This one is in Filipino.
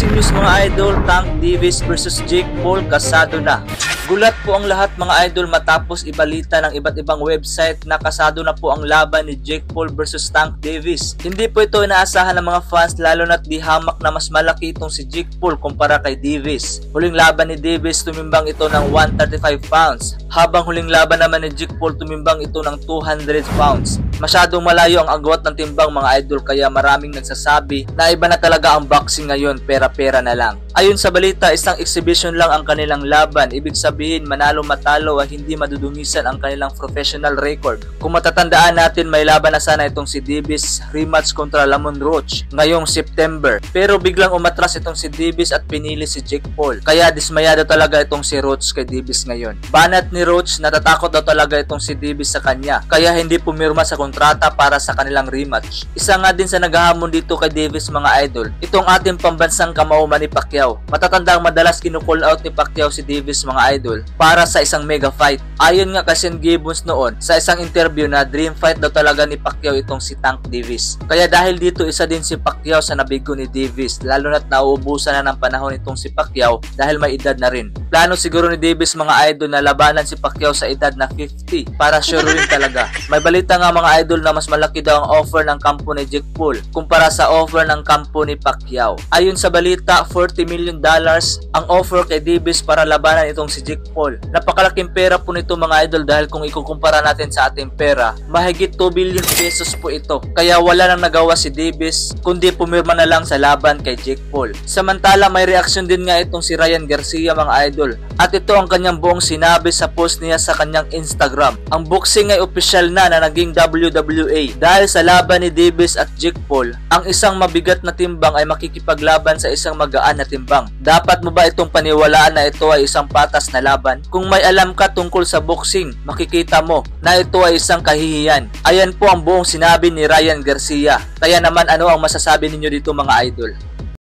Boxing news mga idol, Tank Davis versus Jake Paul kasado na. Gulat po ang lahat mga idol matapos ibalita ng iba't ibang website na kasado na po ang laban ni Jake Paul versus Tank Davis. Hindi po ito inaasahan ng mga fans lalo na't di hamak na mas malaki itong si Jake Paul kumpara kay Davis. Huling laban ni Davis tumimbang ito ng 135 pounds, habang huling laban naman ni Jake Paul tumimbang ito ng 200 pounds. Masyadong malayo ang agwat ng timbang mga idol kaya maraming nagsasabi na iba na talaga ang boxing ngayon, pera-pera na lang. Ayon sa balita, isang exhibition lang ang kanilang laban, ibig sabihin manalo matalo ay hindi madudungisan ang kanilang professional record. Kung matatandaan natin may laban na sana itong si Davis rematch kontra Lamont Roach ngayong September, pero biglang umatras itong si Davis at pinili si Jake Paul, kaya dismayado talaga itong si Roach kay Davis ngayon. Banat ni Roach, natatakot daw talaga itong si Davis sa kanya kaya hindi pumirma sa kontrata para sa kanilang rematch. Isa nga din sa naghahamon dito kay Davis mga idol, itong ating pambansang kamao Manny Pacquiao. Matatandang madalas kinu-call out ni Pacquiao si Davis mga idol para sa isang mega fight. Ayon nga kay Sean Gibbons noon sa isang interview na dream fight daw talaga ni Pacquiao itong si Tank Davis. Kaya dahil dito isa din si Pacquiao sa nabigo ni Davis, lalo na't nauubusan na ng panahon itong si Pacquiao dahil may edad na rin. Plano siguro ni Davis mga idol na labanan si Pacquiao sa edad na 50 para sure rin talaga. May balita nga mga idol na mas malaki daw ang offer ng kampo ni Jake Paul kumpara sa offer ng kampo ni Pacquiao. Ayon sa balita, $40 million ang offer kay Davis para labanan itong si Jake Paul. Napakalaking pera po nito mga idol dahil kung ikukumpara natin sa ating pera, mahigit 2 billion pesos po ito. Kaya wala nang nagawa si Davis kundi pumirma na lang sa laban kay Jake Paul. Samantala may reaksyon din nga itong si Ryan Garcia mga idol, at ito ang kanyang buong sinabi sa post niya sa kanyang Instagram. Ang boxing ay opisyal na naging WWE dahil sa laban ni Davis at Jake Paul. Ang isang mabigat na timbang ay makikipaglaban sa isang magaan na timbang. Dapat mo ba itong paniwalaan na ito ay isang patas na laban? Kung may alam ka tungkol sa boxing, makikita mo na ito ay isang kahihiyan. Ayan po ang buong sinabi ni Ryan Garcia. Kaya naman ano ang masasabi ninyo dito mga idol?